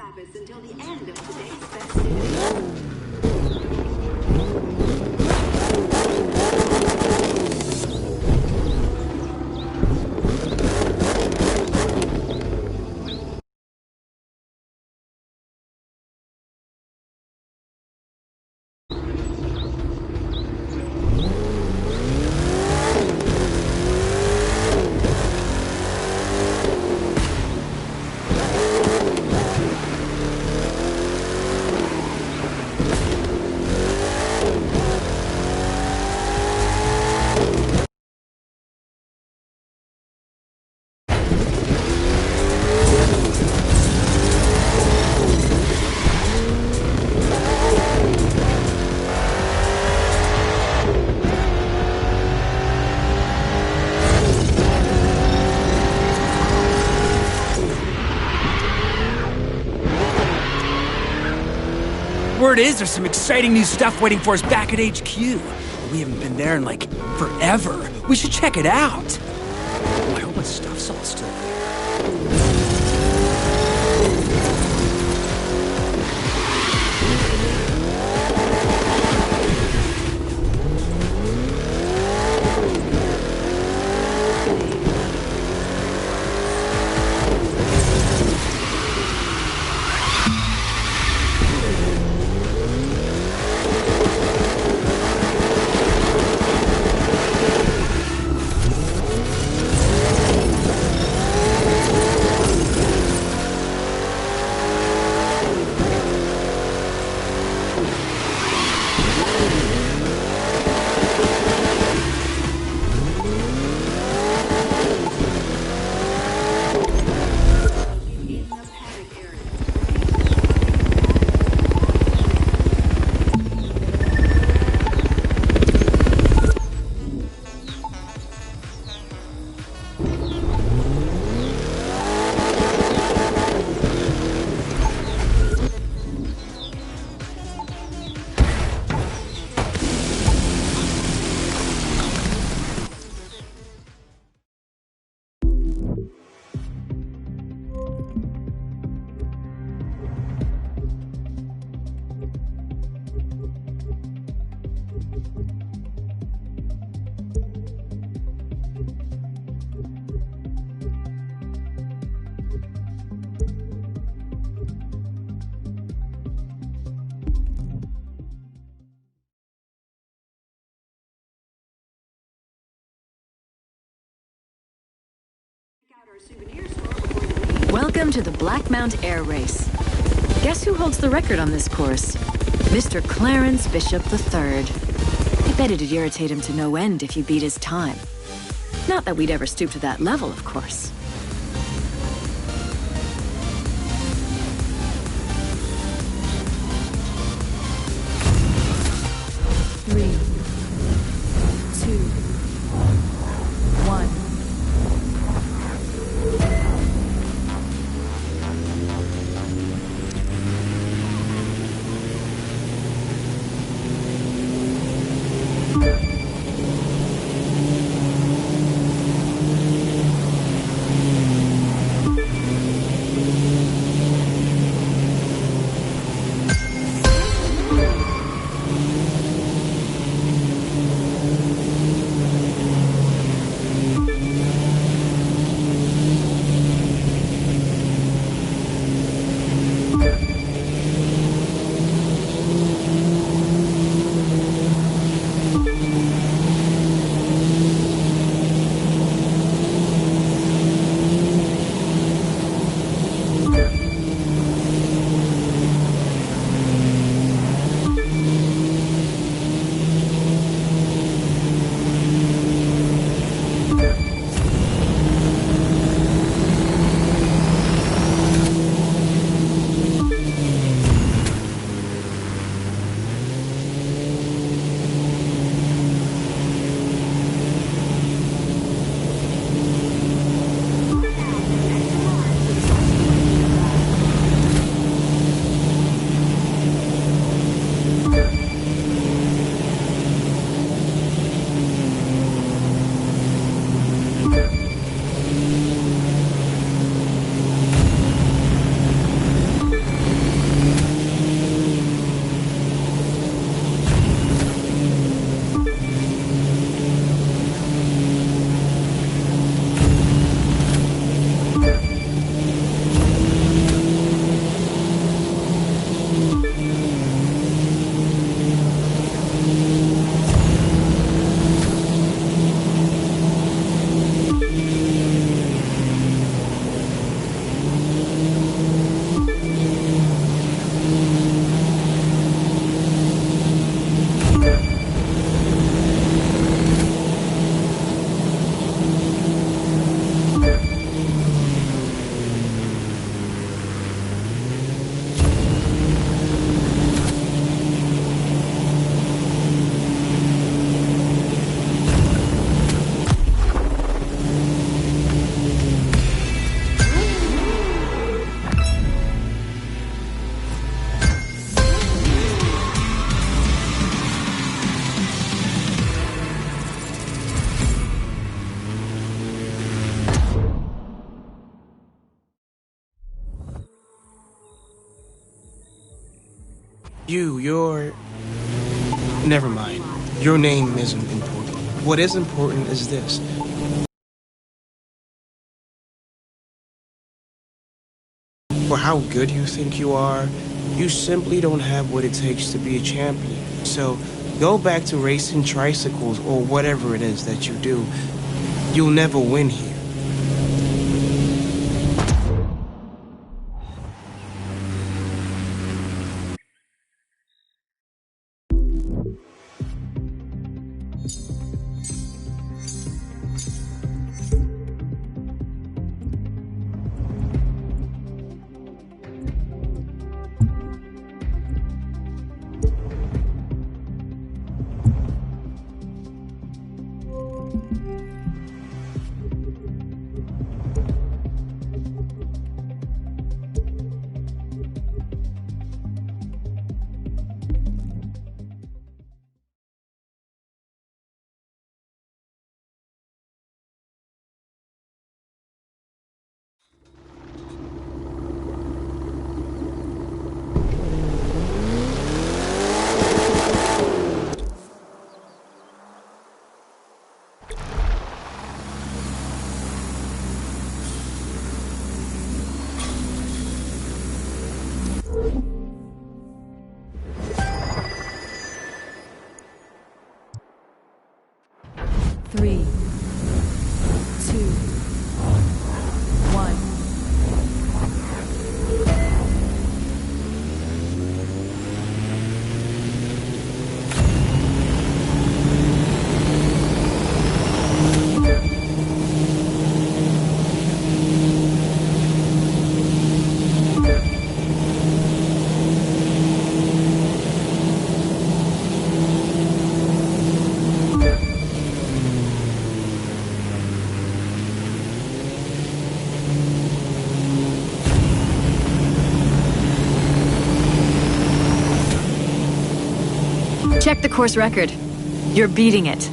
Office until the end of today's festivities. Word is there's some exciting new stuff waiting for us back at HQ. We haven't been there in, like, forever. We should check it out. I hope my stuff's all still there. Welcome to the Black Mount Air Race. Guess who holds the record on this course? Mr. Clarence Bishop III. I bet it'd irritate him to no end if you beat his time. Not that we'd ever stoop to that level, of course. Three, two, You're... Never mind. Your name isn't important. What is important is this. For how good you think you are, you simply don't have what it takes to be a champion. So, go back to racing tricycles or whatever it is that you do. You'll never win here. Three, two, one. Check the course record. You're beating it.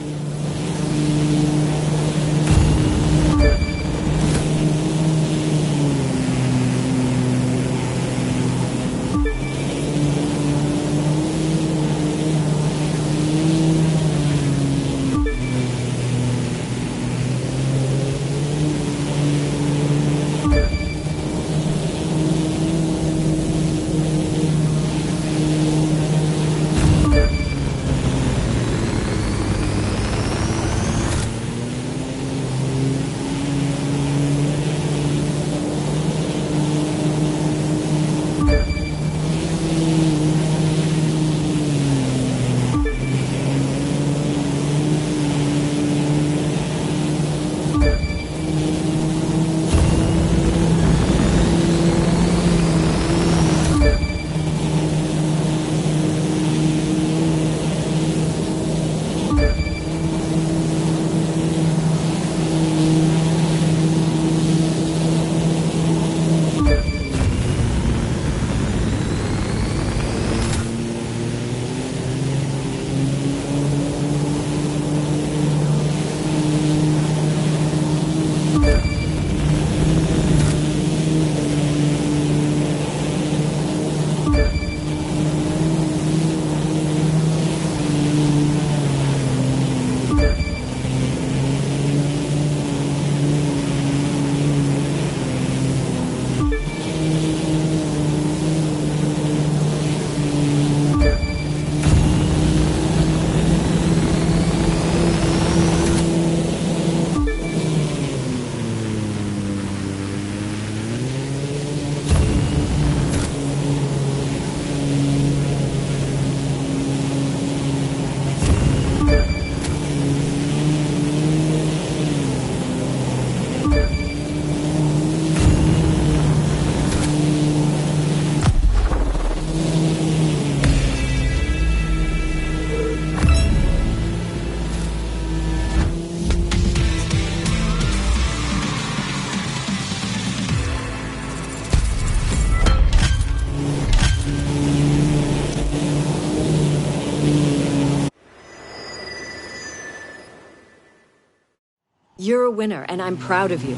You're a winner, and I'm proud of you.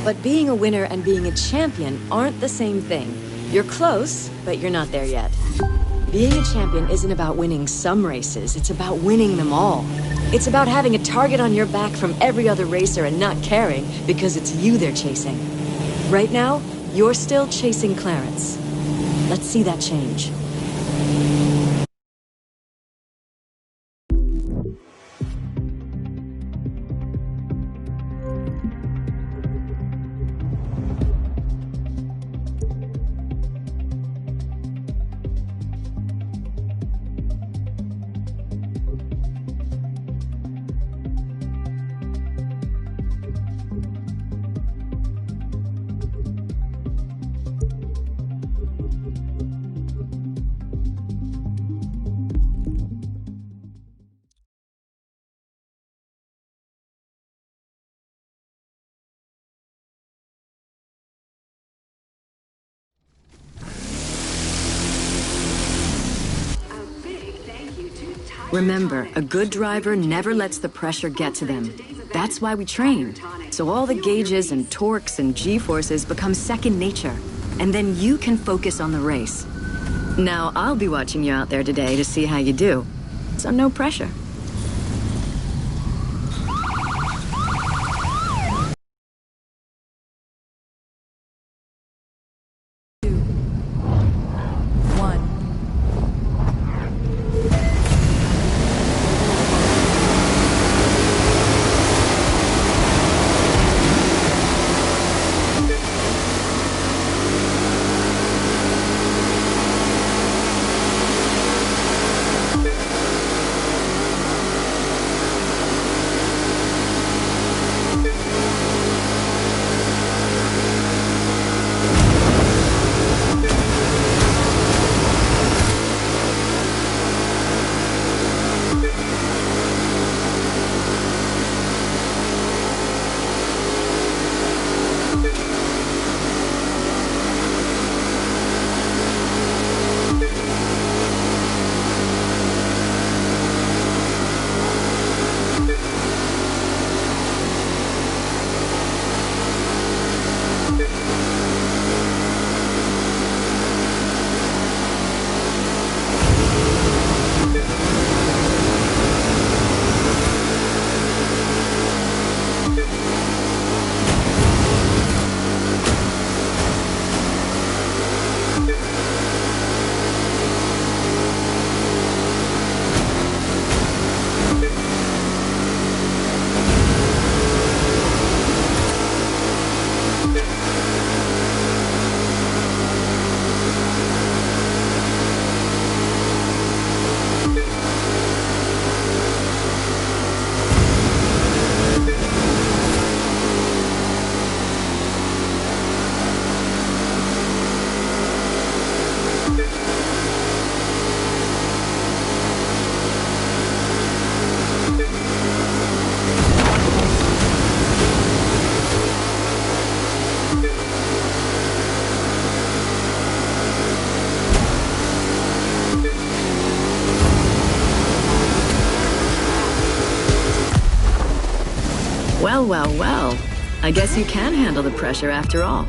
But being a winner and being a champion aren't the same thing. You're close, but you're not there yet. Being a champion isn't about winning some races, it's about winning them all. It's about having a target on your back from every other racer and not caring because it's you they're chasing. Right now, you're still chasing Clarence. Let's see that change. A big thank you to Tyler Remember, Tonic. a good driver never lets the pressure get to them. That's why we train. So all the gauges and torques and G-forces become second nature. And then you can focus on the race. Now, I'll be watching you out there today to see how you do. So no pressure. Well, well, well. I guess you can handle the pressure after all.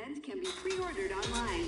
event can be pre-ordered online.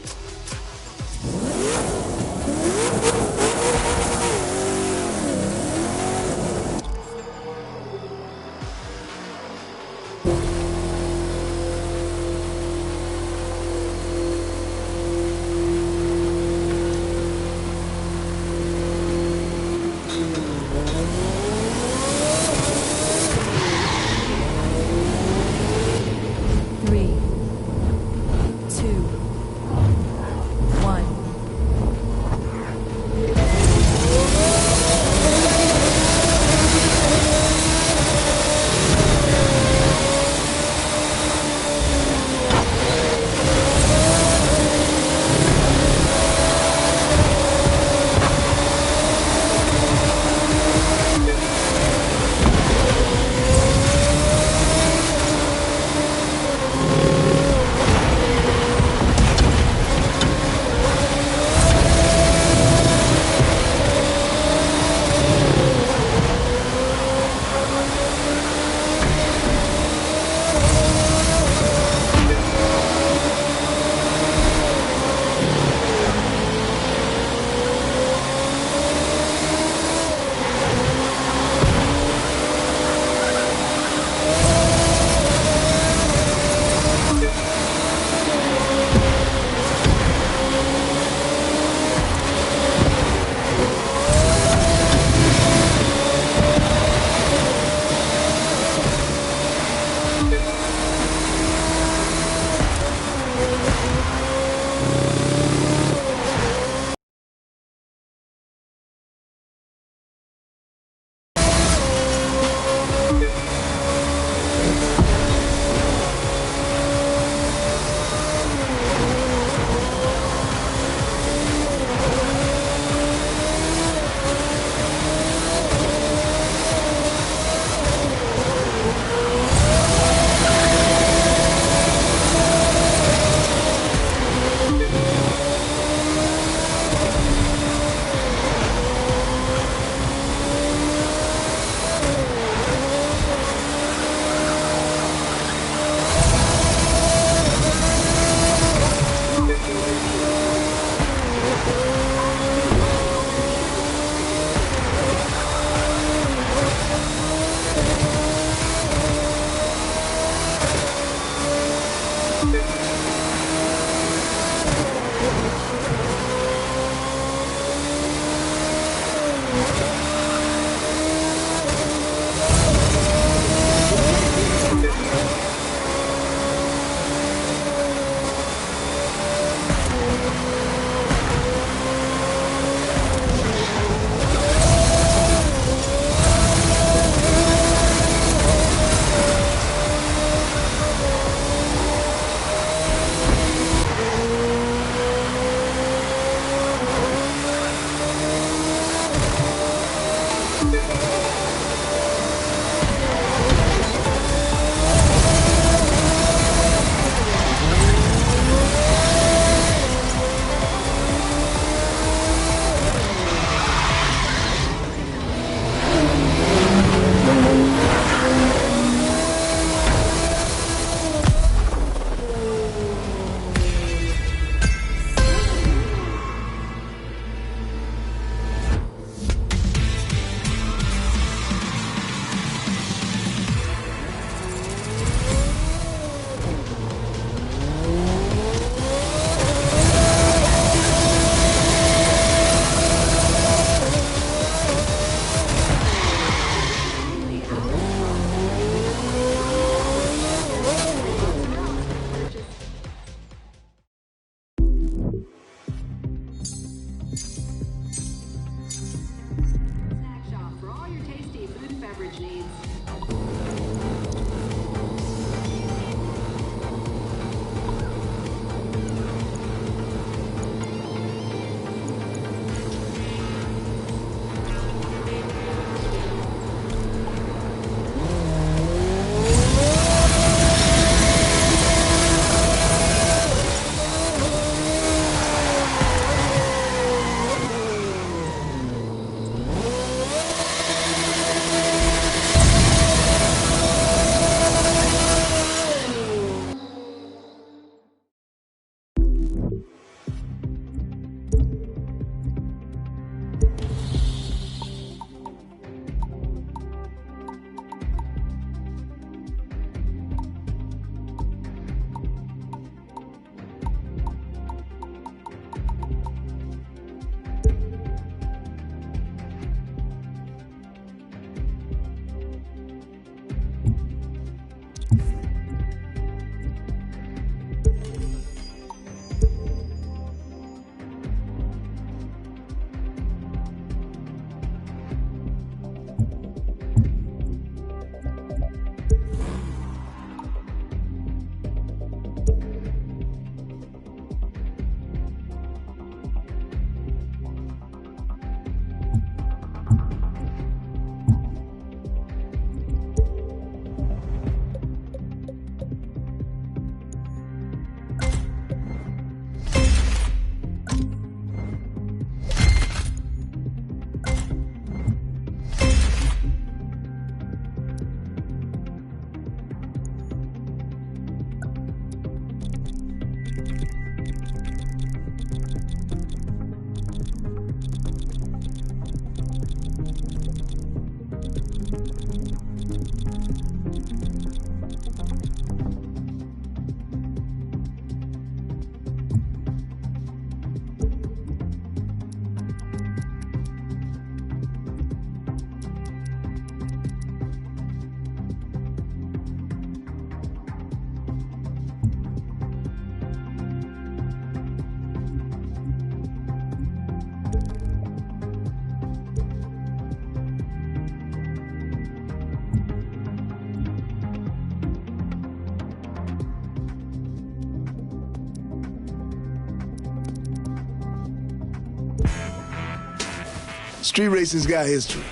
Street racing's got history.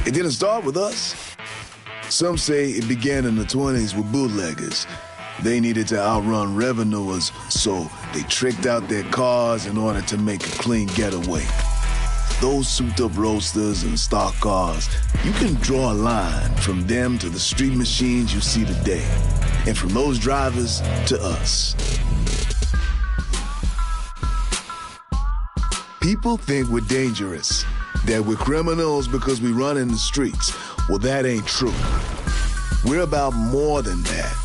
It didn't start with us. Some say it began in the 20s with bootleggers. They needed to outrun revenuers, so they tricked out their cars in order to make a clean getaway. Those souped-up roadsters and stock cars, you can draw a line from them to the street machines you see today, and from those drivers to us. People think we're dangerous, that we're criminals because we run in the streets. Well, that ain't true. We're about more than that.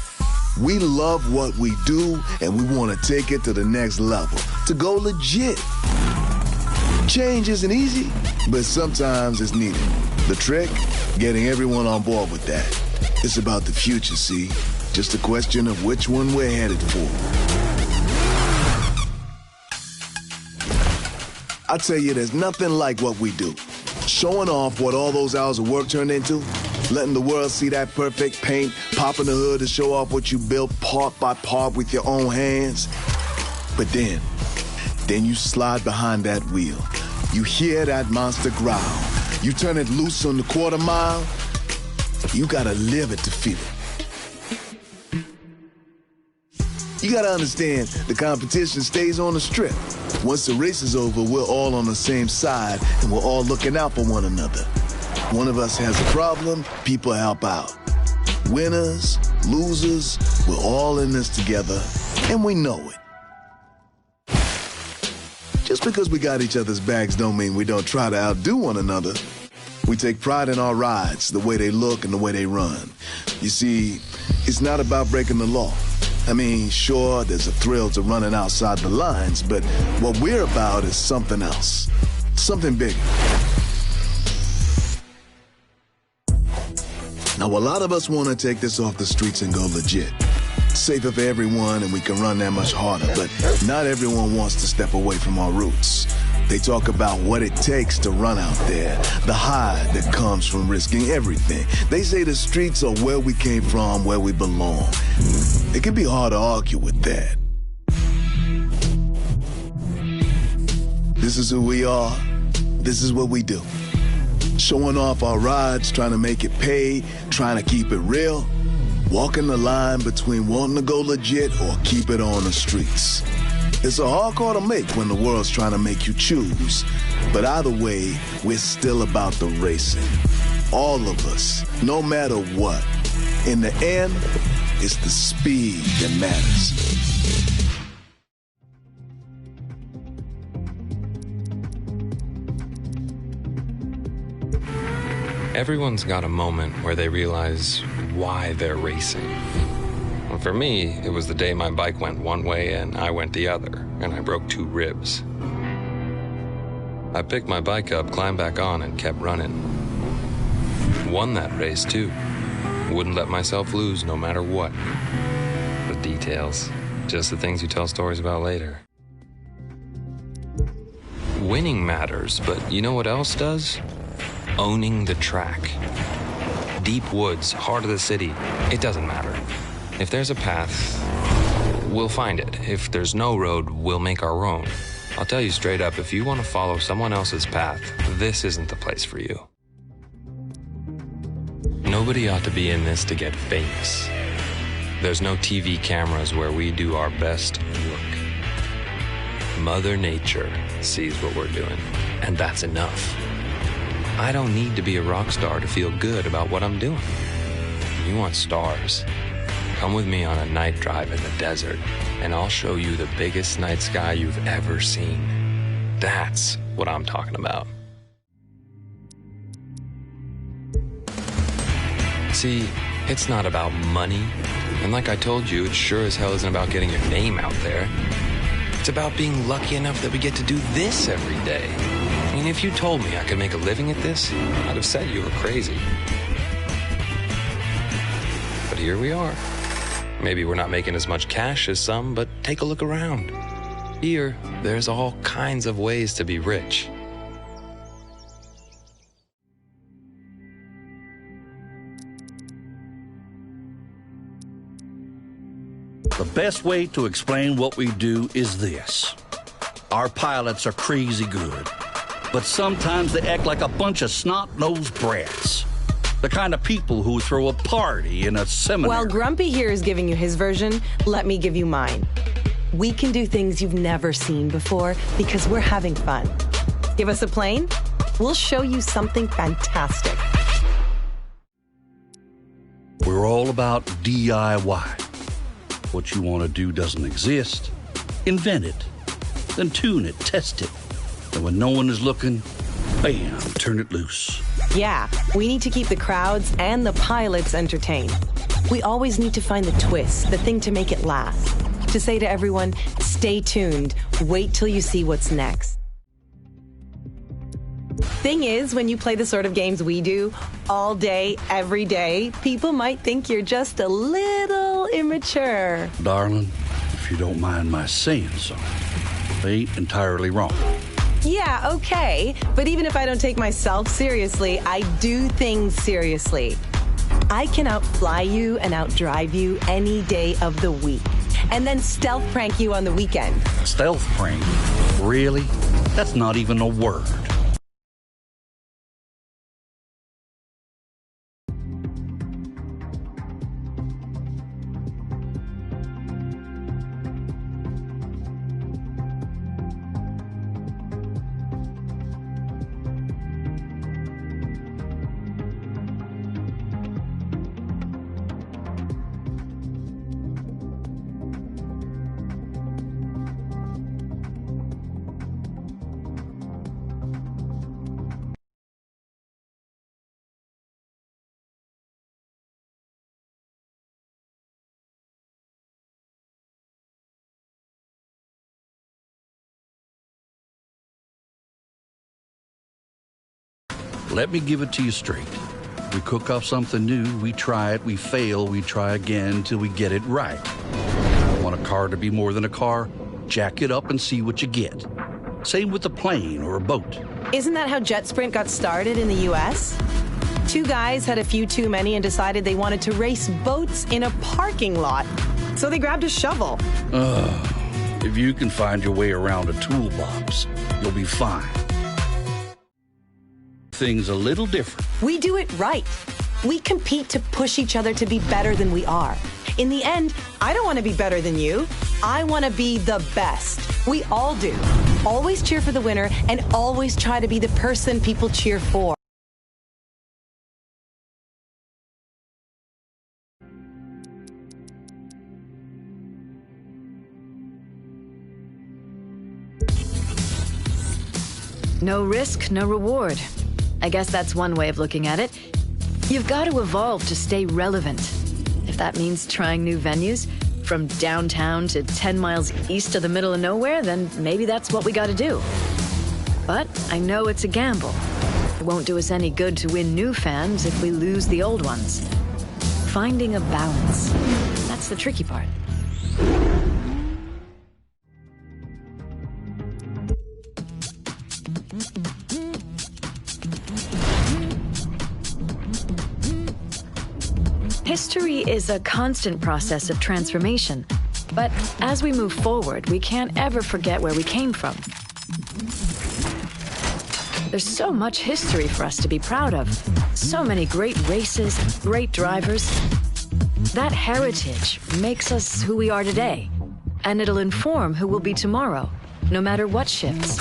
We love what we do, and we want to take it to the next level, to go legit. Change isn't easy, but sometimes it's needed. The trick? Getting everyone on board with that. It's about the future, see? Just a question of which one we're headed for. I tell you, there's nothing like what we do. Showing off what all those hours of work turned into, letting the world see that perfect paint, popping the hood to show off what you built part by part with your own hands. But then you slide behind that wheel. You hear that monster growl. You turn it loose on the quarter mile. You gotta live it to feel it. You gotta understand, the competition stays on the strip. Once the race is over, we're all on the same side, and we're all looking out for one another. One of us has a problem, people help out. Winners, losers, we're all in this together, and we know it. Just because we got each other's backs don't mean we don't try to outdo one another. We take pride in our rides, the way they look and the way they run. You see, it's not about breaking the law. I mean, sure, there's a thrill to running outside the lines, but what we're about is something else. Something bigger. Now, a lot of us want to take this off the streets and go legit. Safer for everyone, and we can run that much harder, but not everyone wants to step away from our roots. They talk about what it takes to run out there, the high that comes from risking everything. They say the streets are where we came from, where we belong. It can be hard to argue with that. This is who we are. This is what we do. Showing off our rides, trying to make it pay, trying to keep it real. Walking the line between wanting to go legit or keep it on the streets. It's a hard call to make when the world's trying to make you choose. But either way, we're still about the racing. All of us, no matter what. In the end, it's the speed that matters. Everyone's got a moment where they realize why they're racing. Well, for me, it was the day my bike went one way and I went the other, and I broke 2 ribs. I picked my bike up, climbed back on, and kept running. Won that race, too. Wouldn't let myself lose no matter what. The details, just the things you tell stories about later. Winning matters, but you know what else does? Owning the track. Deep woods, heart of the city, it doesn't matter. If there's a path, we'll find it. If there's no road, we'll make our own. I'll tell you straight up, if you want to follow someone else's path, this isn't the place for you. Nobody ought to be in this to get famous. There's no TV cameras where we do our best work. Mother Nature sees what we're doing, and that's enough. I don't need to be a rock star to feel good about what I'm doing. You want stars? Come with me on a night drive in the desert, and I'll show you the biggest night sky you've ever seen. That's what I'm talking about. See, it's not about money. And like I told you, it sure as hell isn't about getting your name out there. It's about being lucky enough that we get to do this every day. I mean, if you told me I could make a living at this, I'd have said you were crazy. But here we are. Maybe we're not making as much cash as some, but take a look around. Here, there's all kinds of ways to be rich. The best way to explain what we do is this. Our pilots are crazy good. but sometimes they act like a bunch of snot-nosed brats. The kind of people who throw a party in a seminary. While Grumpy here is giving you his version, let me give you mine. We can do things you've never seen before because we're having fun. Give us a plane, we'll show you something fantastic. We're all about DIY. What you want to do doesn't exist. Invent it. Then tune it, test it. And when no one is looking, bam, turn it loose. Yeah, we need to keep the crowds and the pilots entertained. We always need to find the twist, the thing to make it last. To say to everyone, stay tuned, wait till you see what's next. Thing is, when you play the sort of games we do, all day, every day, people might think you're just a little immature. Darling, if you don't mind my saying so, they ain't entirely wrong. Yeah, okay, but even if I don't take myself seriously, I do things seriously. I can outfly you and outdrive you any day of the week, and then stealth prank you on the weekend. Stealth prank? Really? That's not even a word. Let me give it to you straight. We cook up something new, we try it, we fail, we try again till we get it right. I want a car to be more than a car. Jack it up and see what you get. Same with a plane or a boat. Isn't that how Jet Sprint got started in the U.S.? Two guys had a few too many and decided they wanted to race boats in a parking lot. So they grabbed a shovel. If you can find your way around a toolbox, you'll be fine. Things a little different. We do it right. We compete to push each other to be better than we are. In the end, I don't want to be better than you. I want to be the best. We all do. Always cheer for the winner and always try to be the person people cheer for. No risk, no reward. I guess that's one way of looking at it. You've got to evolve to stay relevant. If that means trying new venues, from downtown to 10 miles east of the middle of nowhere, then maybe that's what we got to do. But I know it's a gamble. It won't do us any good to win new fans if we lose the old ones. Finding a balance. That's the tricky part. History is a constant process of transformation, but as we move forward, we can't ever forget where we came from. There's so much history for us to be proud of. So many great races, great drivers. That heritage makes us who we are today, and it'll inform who we'll be tomorrow, no matter what shifts.